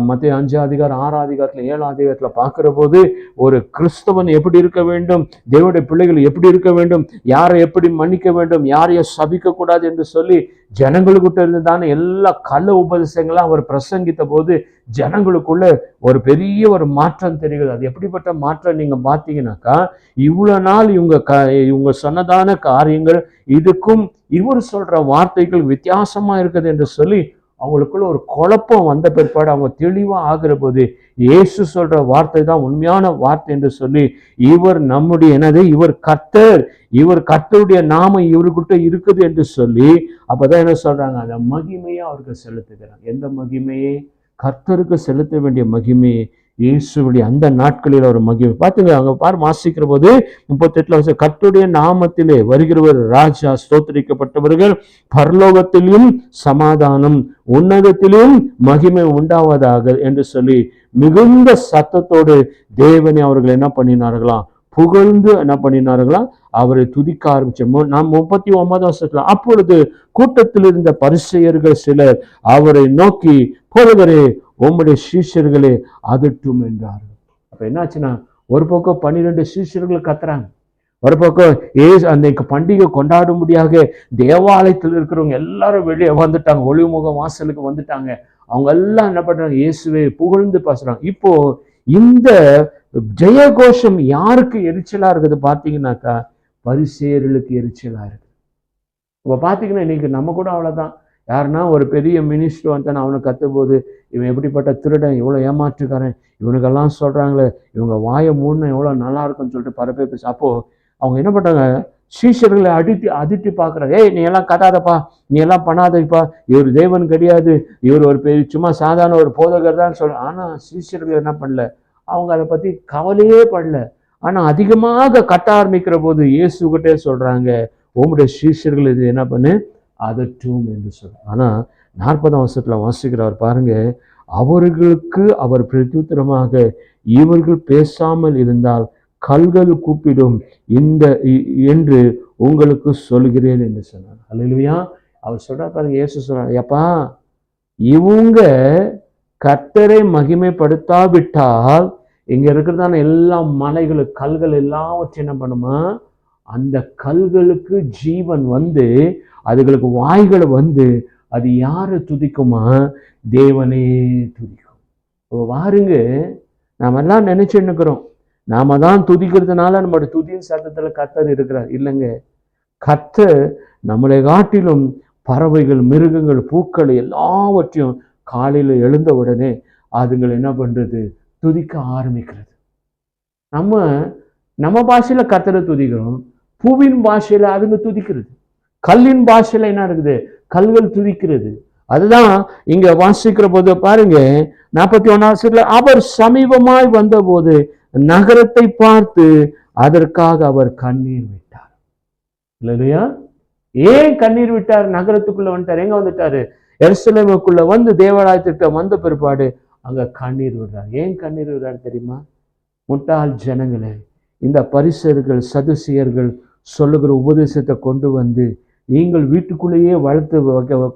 மத்திய 5 அதிகாரம் 6 அதிகாரத்துல 7 அதிகாரத்துல பார்க்கிற போது ஒரு கிறிஸ்தவன் எப்படி இருக்க வேண்டும், தேவனுடைய பிள்ளைகள் எப்படி இருக்க வேண்டும், யாரை எப்படி மன்னிக்க வேண்டும், யாரையும் சபிக்க கூடாது என்று சொல்லி ஜனங்களுக்கிட்ட இருந்துதானே எல்லா கள்ள உபதேசங்களும் அவர் பிரசங்கித்த போது ஜனங்களுக்குள்ள ஒரு பெரிய ஒரு மாற்றம் தெரிகிறது. அது எப்படிப்பட்ட மாற்றம் நீங்க பார்த்தீங்கன்னாக்கா, இவ்வளவு நாள் இவங்க சொன்னதான காரியங்கள் இதுக்கும் இவர் சொல்ற வார்த்தைகள் வித்தியாசமா இருக்குது என்று சொல்லி அவங்களுக்குள்ள ஒரு குழப்பம் வந்த பிற்பாடு அவங்க தெளிவா ஆகிற போது இயேசு சொல்ற வார்த்தை தான் உண்மையான வார்த்தை என்று சொல்லி இவர் நம்முடைய இவர் கர்த்தருடைய நாமம் இவர்கிட்ட இருக்குது என்று சொல்லி அப்பதான் என்ன சொல்றாங்க? அந்த மகிமையை அவருக்கு செலுத்துகிறாங்க. எந்த மகிமையே? கர்த்தருக்கு செலுத்த வேண்டிய மகிமையை இயேசுடைய அந்த நாட்களில் ஒரு மகிமை பார்த்துங்க. அவங்க வாசிக்கிற போது 38 கர்த்தருடைய நாமத்திலே வருகிறவர் ராஜா, ஸ்தோத்திரிக்கப்பட்டவர்கள், பரலோகத்திலும் சமாதானம், உன்னதத்திலும் மகிமை உண்டாவதாக என்று சொல்லி மிகுந்த சத்தத்தோடு தேவனை அவர்கள் என்ன பண்ணினார்களாம்? புகழ்ந்து என்ன பண்ணினார்களாம்? அவரை துதிக்க ஆரம்பிச்சோம். நாம் 39 அப்பொழுது கூட்டத்தில் இருந்த பரிசேயர்கள் சிலர் அவரை நோக்கி, போதகரே, உம்முடைய சீஷர்களே அதட்டும் என்றார்கள். அப்ப என்னாச்சுன்னா, ஒரு பக்கம் 12 சீஷர்கள் கத்துறாங்க, ஒரு பக்கம் அன்னைக்கு பண்டிகை கொண்டாடும்படியாக தேவாலயத்தில் இருக்கிறவங்க எல்லாரும் வெளியே வந்துட்டாங்க, ஒளிமுக வாசலுக்கு வந்துட்டாங்க. அவங்க எல்லாம் என்ன பண்றாங்க? இயேசுவை புகழ்ந்து பேசுறாங்க. இப்போ இந்த ஜெயகோஷம் யாருக்கு எரிச்சலா இருக்குது பார்த்தீங்கன்னாக்கா, பரிசேயர்களுக்கு எரிச்சலா இருக்கு. இப்ப பாத்தீங்கன்னா இன்னைக்கு நம்ம கூட அவ்வளவுதான். யாருன்னா ஒரு பெரிய மினிஸ்டர் வந்து அவனை கத்தும்போது, இவன் எப்படிப்பட்ட திருடன், இவ்வளவு ஏமாற்றுக்காரன், இவனுக்கெல்லாம் சொல்றாங்களே, இவங்க வாயை மூணு எவ்வளவு நல்லா இருக்குன்னு சொல்லிட்டு பரப்பே பேச. அப்போ அவங்க என்ன பண்றாங்க? சீஷர்களை அதிட்டி பாக்குறாங்க. ஏய், நீ எல்லாம் கத்தாதப்பா, நீ எல்லாம் பண்ணாதப்பா, இவர் தேவன் கிடையாது, இவர் ஒரு பெரிய சும்மா சாதாரண ஒரு போதகர் தான் சொல்ற. ஆனா சீஷர்கள் என்ன பண்ணல? அவங்க அதை பத்தி கவலையே படல. ஆனா அதிகமாக கட்ட ஆரம்பிக்கிற போது இயேசுகிட்டே சொல்றாங்க, உங்களுடைய சீஷர்கள் இது என்ன பண்ணு அதட்டும் என்று சொல்ற. ஆனா 40 வாசிக்கிறவர் பாருங்க, அவர்களுக்கு அவர் பிரத்யுத்தரமாக, இவர்கள் பேசாமல் இருந்தால் கல்கள் கூப்பிடும் என்று உங்களுக்கு சொல்கிறேன் என்று சொன்னார். அல்லேலூயா. அவர் சொல்ற பாருங்க, இயேசு சொல்றார், எப்பா இவங்க கர்த்தரை மகிமைப்படுத்தாவிட்டால் இங்க இருக்கிறதான எல்லா மலைகள் கல்கள் எல்லாவற்றையும் என்ன பண்ணுமா? அந்த கல்களுக்கு ஜீவன் வந்து அதுகளுக்கு வாய்கள் வந்து அது யாரை துதிக்குமா? தேவனே துதிக்கும். வாருங்க, நாம எல்லாம் நினைச்சுன்னு இருக்கிறோம், நாம தான் துதிக்கிறதுனால நம்மளோட துதியின் சத்தத்துல கர்த்தர் இருக்கிறார். இல்லைங்க, கர்த்தர் நம்மளை காட்டிலும் பறவைகள், மிருகங்கள், பூக்கள் எல்லாவற்றையும் காலையில எழுந்த உடனே அதுங்களை என்ன பண்றது? துதிக்க ஆரம்பிக்கிறது. நம்ம பாஷையில கர்த்தரை துதிக்கிறோம், பூவின் பாஷையில அதுங்க துதிக்கிறது, கல்லின் பாஷையில என்ன இருக்குது? கல்கள் துதிக்கிறது. அதுதான் இங்க வாசிக்கிற போது பாருங்க, 41 அவர் சமீபமாய் வந்த போது நகரத்தை பார்த்து அதற்காக அவர் கண்ணீர் விட்டார். இல்லையா? ஏன் கண்ணீர் விட்டார்? நகரத்துக்குள்ள வந்துட்டார். எங்க வந்துட்டாரு? எருசலேமுக்குள்ள வந்து தேவாலயத்திற்கு வந்த பிற்பாடு அங்க கண்ணீர் விடுறார். ஏன் கண்ணீர் விடுறாரு தெரியுமா? முட்டாள் ஜனங்களே, இந்த பரிசேயர்கள் சதுசேயர்கள் சொல்லுகிற உபதேசத்தை கொண்டு வந்து நீங்கள் வீட்டுக்குள்ளேயே வளர்த்து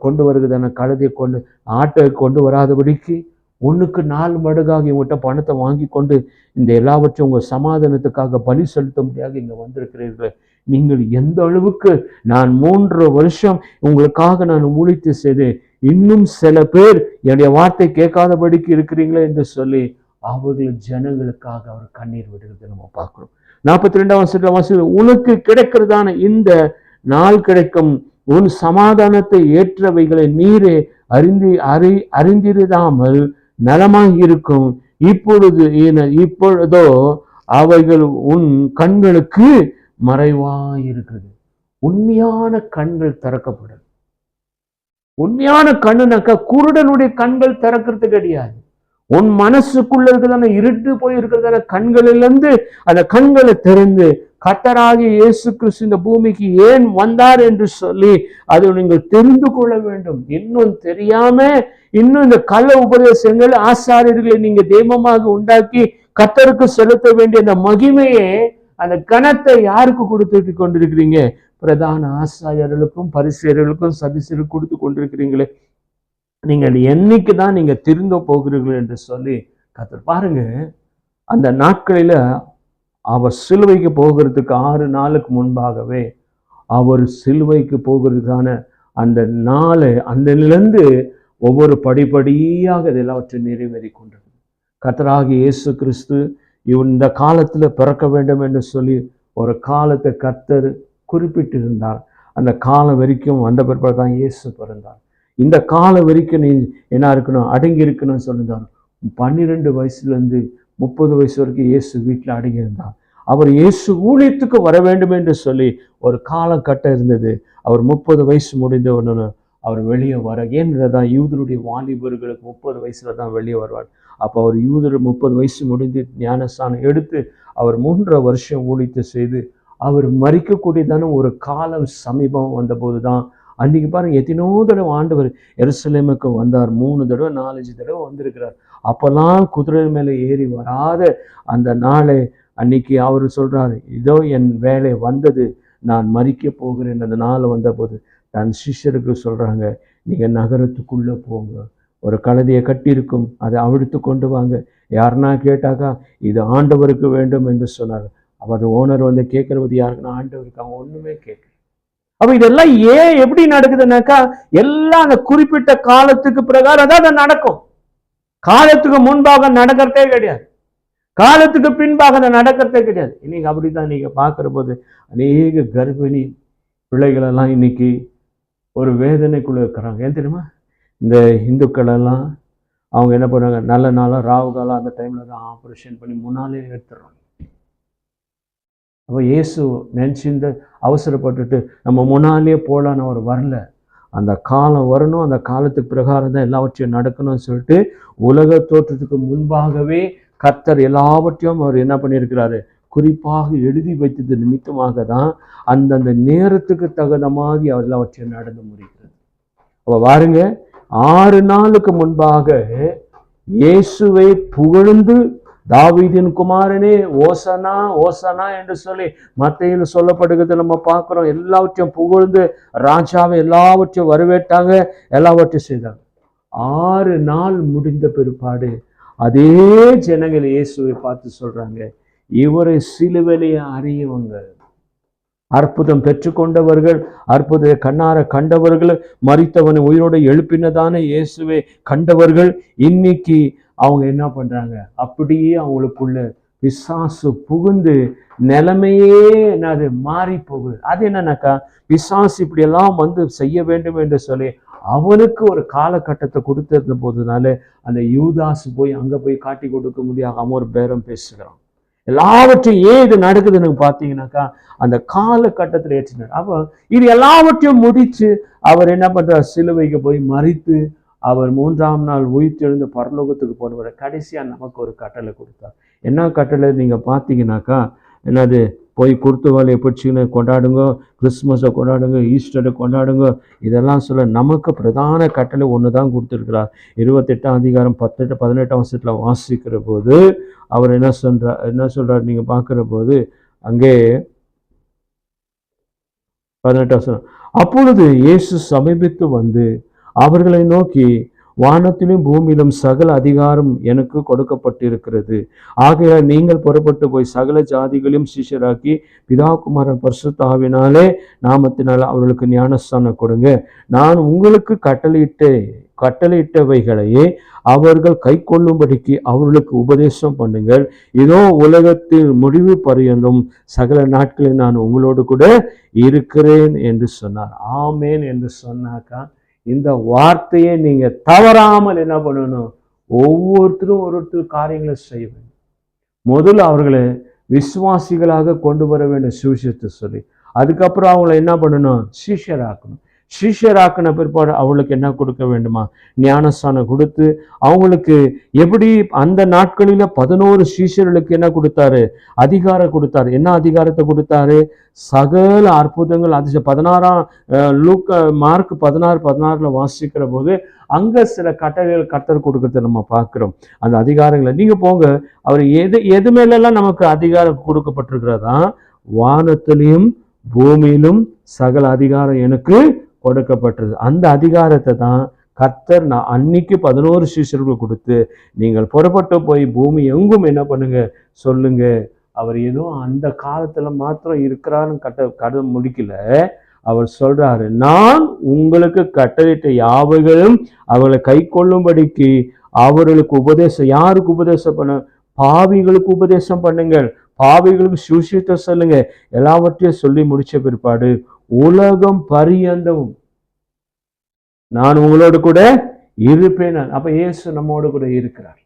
கொண்டு வருகிறதான கழுதை கொண்டு ஆட்டை கொண்டு வராதபடிக்கு 1க்கு 4 மடங்காக இவங்ககிட்ட பணத்தை வாங்கி கொண்டு இந்த எல்லாவற்றையும் உங்க சமாதானத்துக்காக பலி செலுத்த முடியாது இங்க வந்திருக்கிறீர்கள். நீங்கள் எந்த அளவுக்கு நான் 3 வருஷம் உங்களுக்காக நான் ஊழித்து செய்து இன்னும் சில பேர் என்னுடைய வார்த்தை கேட்காதபடிக்கு இருக்கிறீங்களே என்று சொல்லி அவர்கள் ஜனங்களுக்காக அவர் கண்ணீர் விடுகிறது நம்ம பார்க்கிறோம். 42 உனக்கு கிடைக்கிறதான இந்த நாள் கிடைக்கும், உன் சமாதானத்தை ஏற்றவைகளை நீரே அறிந்திருந்தாமல் நலமாகி இருக்கும். இப்பொழுதோ அவைகள் உன் கண்களுக்கு மறைவாயிருக்கிறது. உண்மையான கண்கள் திறக்கப்படும். உண்மையான கண்ணுனாக்கா குருடனுடைய கண்கள் திறக்கிறது கிடையாது. உன் மனசுக்குள்ள இருக்கிறதான இருட்டு போய் இருக்கிறதான கண்களிலிருந்து அந்த கண்களை திறந்து கர்த்தராகிய இயேசு கிறிஸ்து இந்த பூமிக்கு ஏன் வந்தார் என்று சொல்லி அதை நீங்கள் தெரிந்து கொள்ள வேண்டும். இன்னும் தெரியாம இன்னும் இந்த கள்ள உபதேசங்கள் ஆசாரியர்களை நீங்க தெய்வமாக உண்டாக்கி கர்த்தருக்கு செலுத்த வேண்டிய அந்த மகிமையை அந்த கணத்தை யாருக்கு கொடுத்துட்டு கொண்டிருக்கிறீங்க? பிரதான ஆசாரியர்களுக்கும் பரிசேயர்களுக்கும் சதுசேயர்களுக்கும் கொடுத்து கொண்டிருக்கிறீங்களே. நீங்கள் என்னைக்கு தான் நீங்க திருந்த போகிறீர்கள் என்று சொல்லி கர்த்தர் பாருங்க. அந்த நாட்களில அவர் சிலுவைக்கு போகிறதுக்கு 6 நாளுக்கு முன்பாகவே அவர் சிலுவைக்கு போகிறதுக்கான அந்த நாளை அன்றிலிருந்து ஒவ்வொரு படிப்படியாக இதெல்லாவற்றை நிறைவேறி கொண்டது. கர்த்தராகிய இயேசு கிறிஸ்து இந்த காலத்துல பிறக்க வேண்டும் என்று சொல்லி ஒரு காலத்தை கர்த்தர் குறிப்பிட்டிருந்தார். அந்த காலம் வரைக்கும் வந்த பிற்பாடு தான் இயேசு பிறந்தார். இந்த காலம் வரைக்கும் நீ என்ன இருக்கணும்? அடங்கி இருக்கணும்னு சொல்லியிருந்தார். 12 வயசுலேருந்து 30 வயசு வரைக்கும் இயேசு வீட்டில் அடங்கியிருந்தார். அவர் இயேசு ஊழியத்துக்கு வர வேண்டும் என்று சொல்லி ஒரு காலகட்டம் இருந்தது. அவர் 30 வயசு முடிந்த உடனே அவர் வெளியே வர, ஏன்றதான் யூதருடைய வாலிபர்களுக்கு 30 வயசுல தான் வெளியே வருவார். அப்போ அவர் யூதர் 30 வயசு முடிந்து ஞானஸ்தானம் எடுத்து அவர் 3.5 வருஷம் ஊழியத்தை செய்து அவர் மறிக்கக்கூடியதான ஒரு காலம் சமீபம் வந்தபோது தான் அன்னைக்கு பாருங்க எத்தனோ தடவை ஆண்டவர் எருசலேமுக்கு வந்தார். 3 தடவை 4-5 தடவை வந்திருக்கிறார். அப்பெல்லாம் குதிரை மேலே ஏறி வராத அந்த நாளை அன்னைக்கு அவர் சொல்றாரு, இதோ என் வேலை வந்தது, நான் மறிக்க போகிறேன். அந்த நாள் வந்த போது தன் சிஷ்யருக்கு சொல்றாங்க, நீங்க நகரத்துக்குள்ள போங்க, ஒரு கழுதையை கட்டியிருக்கும், அதை அவிழ்த்து கொண்டு வாங்க. யாருன்னா கேட்டாக்கா இது ஆண்டவருக்கு வேண்டும் என்று சொன்னார். அவர் ஓனர் வந்து கேட்கறது யாருக்குன்னா ஆண்டவருக்கு. அவன் ஒண்ணுமே கேட்கல. அப்ப இதெல்லாம் ஏன் எப்படி நடக்குதுன்னாக்கா எல்லாம் அந்த குறிப்பிட்ட காலத்துக்கு பிரகாரம் தான் அது நடக்கும். காலத்துக்கு முன்பாக நடக்கிறதே கிடையாது, காலத்துக்கு பின்பாக அதை நடக்கிறதே கிடையாது. இன்னைக்கு அப்படிதான் நீங்க பார்க்கிற போது அநேக கர்ப்பிணி பிள்ளைகள் எல்லாம் இன்னைக்கு ஒரு வேதனைக்குள்ள இருக்கிறாங்க. ஏன் தெரியுமா? இந்த இந்துக்கள் எல்லாம் அவங்க என்ன பண்ணுறாங்க, நல்ல நாளாக ராகு காலம் அந்த டைமில் தான் ஆப்ரேஷன் பண்ணி முன்னாலே எடுத்துடுறாங்க. அப்போ இயேசு நினச்சிருந்து அவசரப்பட்டுட்டு நம்ம முன்னாலே போகலான்னு அவர் வரல. அந்த காலம் வரணும், அந்த காலத்துக்கு பிரகாரம் தான் எல்லாவற்றையும் நடக்கணும்னு சொல்லிட்டு உலக தோற்றத்துக்கு முன்பாகவே கர்த்தர் எல்லாவற்றையும் அவர் என்ன பண்ணியிருக்கிறாரு, குறிப்பாக எழுதி வைத்தது நிமித்தமாக தான் அந்தந்த நேரத்துக்கு தகுந்த மாதிரி அவர் எல்லாவற்றையும் நடந்து முடிகிறது. அப்போ பாருங்க, 6 நாளுக்கு முன்பாக இயேசுவை புகழ்ந்து தாவீதின் குமாரனே ஓசனா ஓசனா என்று சொல்லி மத்தேயுல சொல்லப்படுகிறது நம்ம பார்க்கிறோம். எல்லாவற்றையும் புகழ்ந்து ராஜாவை எல்லாவற்றையும் வரவேற்றாங்க, எல்லாவற்றையும் செய்தாங்க. 6 நாள் முடிந்த பிற்பாடு அதே ஜனங்கள் இயேசுவை பார்த்து சொல்றாங்க, இவரை சிலுவையிலே அறியவங்க. அற்புதம் பெற்றுக்கொண்டவர்கள், அற்புத கண்ணார கண்டவர்கள், மரித்தவனை உயிரோடு எழுப்பினதான இயேசுவை கண்டவர்கள் இன்னைக்கு அவங்க என்ன பண்றாங்க, அப்படியே அவங்களுக்குள்ள பிசாசு புகுந்து நிலைமையே என்னது மாறி போகுது. அது என்னன்னாக்கா பிசாசு இப்படி எல்லாம் வந்து செய்ய வேண்டும் என்று சொல்லி அவனுக்கு ஒரு காலகட்டத்தை கொடுத்திருந்த போதுனால அந்த யூதாசு போய் அங்க போய் காட்டி கொடுக்க முடியாது, அவன் ஒரு பேரம் பேசுகிறான். எல்லாவற்றையும் ஏன் இது நடக்குதுன்னு பார்த்தீங்கன்னாக்கா அந்த காலகட்டத்தில் ஏற்றினார். அப்போ இது எல்லாவற்றையும் முடிச்சு அவர் என்ன பண்றார், சிலுவைக்கு போய் மரித்து அவர் 3ஆம் நாள் உயிர்த்தெழுந்து பரலோகத்துக்கு போனவர் கடைசியா நமக்கு ஒரு கட்டளை கொடுத்தார். என்ன கட்டளை நீங்க பார்த்தீங்கன்னாக்கா என்னது, போய் குருத்துவாலையை பிடிச்சின்னு கொண்டாடுங்க, கிறிஸ்துமஸை கொண்டாடுங்க, ஈஸ்டரை கொண்டாடுங்க, இதெல்லாம் சொல்ல நமக்கு பிரதான கட்டளை ஒன்று தான் கொடுத்துருக்கிறார். 28ஆம் அதிகாரம் 18ஆம் வருஷத்துல வாசிக்கிற போது அவர் என்ன சொல்றார் நீங்க பார்க்கிற போது அங்கே 18ஆம் வருஷம், அப்பொழுது இயேசு சமீபித்து வந்து அவர்களை நோக்கி, வானத்திலும் பூமியிலும் சகல அதிகாரம் எனக்கு கொடுக்கப்பட்டிருக்கிறது. ஆகையால் நீங்கள் புறப்பட்டு போய் சகல ஜாதிகளையும் சிஷ்யராக்கி பிதா குமாரன் பரிசுத்த ஆவியினாலே நாமத்தினால் அவர்களுக்கு ஞானஸ்தானம் கொடுங்க. நான் உங்களுக்கு கட்டளையிட்டவைகளையே அவர்கள் கை கொள்ளும்படிக்கு அவர்களுக்கு உபதேசம் பண்ணுங்கள். இதோ உலகத்தில் முடிவு பரியந்தும் சகல நாட்களில் நான் உங்களோடு கூட இருக்கிறேன் என்று சொன்னார். ஆமேன் என்று சொன்னாக்கா இந்த வார்த்தையை நீங்க தவறாமல் என்ன பண்ணணும், ஒவ்வொருத்தரும் ஒருத்தர் காரியங்களை செய்ய வேண்டும். முதல்ல அவர்களை விசுவாசிகளாக கொண்டு வர வேண்டும் சுவிசேஷத்தை சொல்லி, அதுக்கப்புறம் அவங்கள என்ன பண்ணணும், சிஷ்யராக்கணும். சீஷராக்கின பிற்பாடு அவளுக்கு என்ன கொடுக்க வேண்டுமா? ஞானஸ்தானம் கொடுத்து அவங்களுக்கு எப்படி அந்த நாட்களில 11 சீஷர்களுக்கு என்ன கொடுத்தாரு? அதிகாரம் கொடுத்தாரு. என்ன அதிகாரத்தை கொடுத்தாரு? சகல அற்புதங்கள் அதிசய 16 மார்க் 16:16 வாசிக்கிற போது அங்க சில கட்டளைகள் கர்த்தர் கொடுக்கறத நம்ம பார்க்கிறோம். அந்த அதிகாரங்களை நீங்க போங்க. அவர் எது மேலெல்லாம் நமக்கு அதிகாரம் கொடுக்கப்பட்டிருக்கிறதா? வானத்திலையும் பூமியிலும் சகல அதிகாரம் எனக்கு கொடுக்கப்பட்டது. அந்த அதிகாரத்தை தான் கர்த்தர் நான் அன்னைக்கு 11 சீஷர்கள் கொடுத்து, நீங்கள் புறப்பட்டு போய் பூமி எங்கும் என்ன பண்ணுங்க சொல்லுங்க. அவர் ஏதோ அந்த காலத்துல மாத்திரம் இருக்கிறாருன்னு கதை முடிக்கல. அவர் சொல்றாரு, நான் உங்களுக்கு கட்டளையிட்ட யாவைகளும் அவர்களை கை கொள்ளும்படிக்கு அவர்களுக்கு உபதேசம். யாருக்கு உபதேசம் பண்ண? பாவிகளுக்கு உபதேசம் பண்ணுங்கள், பாவிகளுக்கு சுவிசேஷத்தை சொல்லுங்க. எல்லாவற்றையும் சொல்லி முடிச்ச பிற்பாடு உலகம் பரியந்தமும் நான் உங்களோடு கூட இருப்பேன். அப்ப இயேசு நம்மோடு கூட இருக்கிறார்.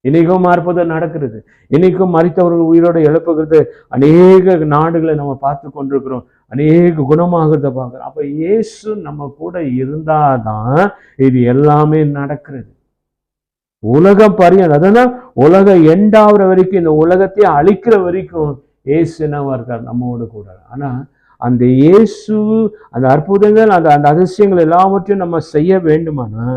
இன்னைக்கும் அற்புதம் நடக்கிறது. இன்னைக்கும் மரித்தவர்கள் உயிரோடு எழுப்புகிறது. அநேக நாடுகளை நம்ம பார்த்து கொண்டிருக்கிறோம். அநேக குணமாகிறத பார்க்கிறோம். அப்ப இயேசு நம்ம கூட இருந்தாதான் இது எல்லாமே நடக்கிறது. உலகம் பரியந்தம், அதனால் உலக எண்டாகிற வரைக்கும், இந்த உலகத்தை அழிக்கிற வரைக்கும் இயேசு என்னவா இருக்கார்? நம்மோடு கூட. ஆனா அந்த இயேசு அந்த அற்புதங்கள் அந்த அந்த அதிசயங்கள் எல்லாவற்றையும் நம்ம செய்ய வேண்டுமானா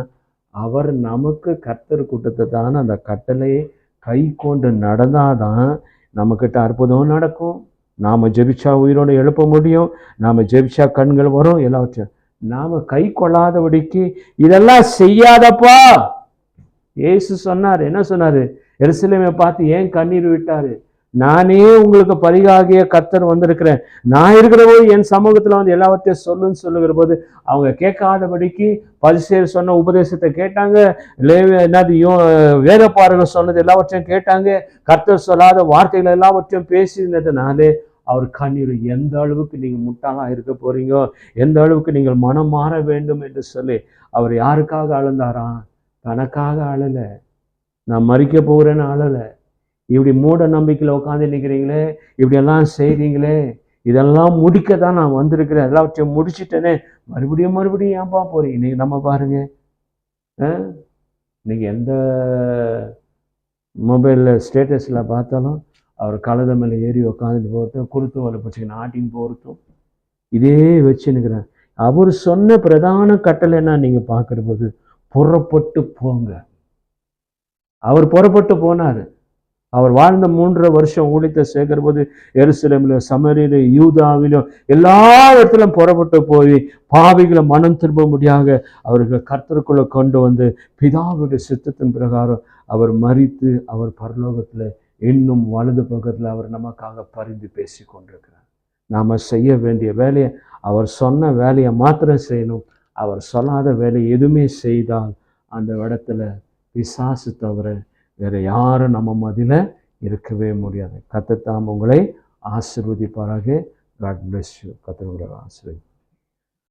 அவர் நமக்கு கர்த்தர் கூட்டத்தை தான் அந்த கட்டளையை கை கொண்டு நடந்தாதான் நம்மக்கிட்ட அற்புதம் நடக்கும். நாம ஜெபிச்சா உயிரோடு எழுப்ப முடியும். நாம ஜெபிச்சா கண்கள் வரும். எல்லாவற்றையும் நாம கை கொள்ளாதபடிக்கு இதெல்லாம் செய்யாதப்பா. இயேசு சொன்னார், என்ன சொன்னாரு? எருசலேமை பார்த்து ஏன் கண்ணீர் விட்டாரு? நானே உங்களுக்கு பரிகாகிய கர்த்தர் வந்திருக்கிறேன். நான் இருக்கிற போது என் சமூகத்துல வந்து எல்லாவற்றையும் சொல்லுன்னு சொல்லுகிற போது அவங்க கேட்காதபடிக்கு பரிசேயர் சொன்ன உபதேசத்தை கேட்டாங்க. வேதபாரகர் சொன்னது எல்லாவற்றையும் கேட்டாங்க. கர்த்தர் சொல்லாத வார்த்தைகள் எல்லாவற்றையும் பேசினதுனாலே அவர் கண்ணீர். எந்த அளவுக்கு நீங்க முட்டாளா இருக்க போறீங்க, எந்த அளவுக்கு நீங்கள் மனம் மாற வேண்டும் என்று சொல்லி அவர் யாருக்காக அழுந்தாராம்? தனக்காக அழல. நான் மறிக்க போகிறேன்னு அழல. இப்படி மூட நம்பிக்கையில் உட்காந்து நிற்கிறீங்களே, இப்படியெல்லாம் செய்கிறீங்களே, இதெல்லாம் முடிக்க தான் நான் வந்திருக்கிறேன். எல்லாவற்றையும் முடிச்சுட்டேனே, மறுபடியும் ஏன்பா போறீங்க? இன்னைக்கு நம்ம பாருங்க, இன்னைக்கு எந்த மொபைலில் ஸ்டேட்டஸில் பார்த்தாலும் அவர் கழுதை மேலே ஏறி உட்காந்துட்டு போகிறதும், குருத்தும் வலை பிடிச்சிக்கின்னு ஆட்டின்னு போகிறதும் இதே வச்சுன்னுக்கிறேன். அவர் சொன்ன பிரதான கட்டளை என்ன நீங்கள் பார்க்குற போது, புறப்பட்டு போங்க. அவர் புறப்பட்டு போனார். அவர் வாழ்ந்த 3.5 வருஷம் ஊழியத்தை சேர்க்கிற போது எருசலேமிலும் சமரியில யூதாவிலும் எல்லா இடத்திலும் புறப்பட்டு போய் பாவிகளை மனம் திரும்ப முடியாத அவர்கள் கர்த்தருக்குள்ள கொண்டு வந்து பிதாவுடைய சித்தத்தின் பிரகாரம் அவர் மரித்து அவர் பரலோகத்துல இன்னும் வலது பக்கத்துல அவர் நமக்காக பரிந்து பேசி கொண்டிருக்கிறார். நாம செய்ய வேண்டிய வேலையை, அவர் சொன்ன வேலையை மாத்திரம் செய்யணும். அவர் சொல்லாத வேலை எதுவுமே செய்தால் அந்த இடத்துல பிசாசு தவிர வேற யாரும் நம்ம மதியில இருக்கவே முடியாது. கர்த்தர் தாம் உங்களை ஆசீர்வதிப்பாராக. God bless you. கர்த்தர் உங்களை ஆசீர்வதி.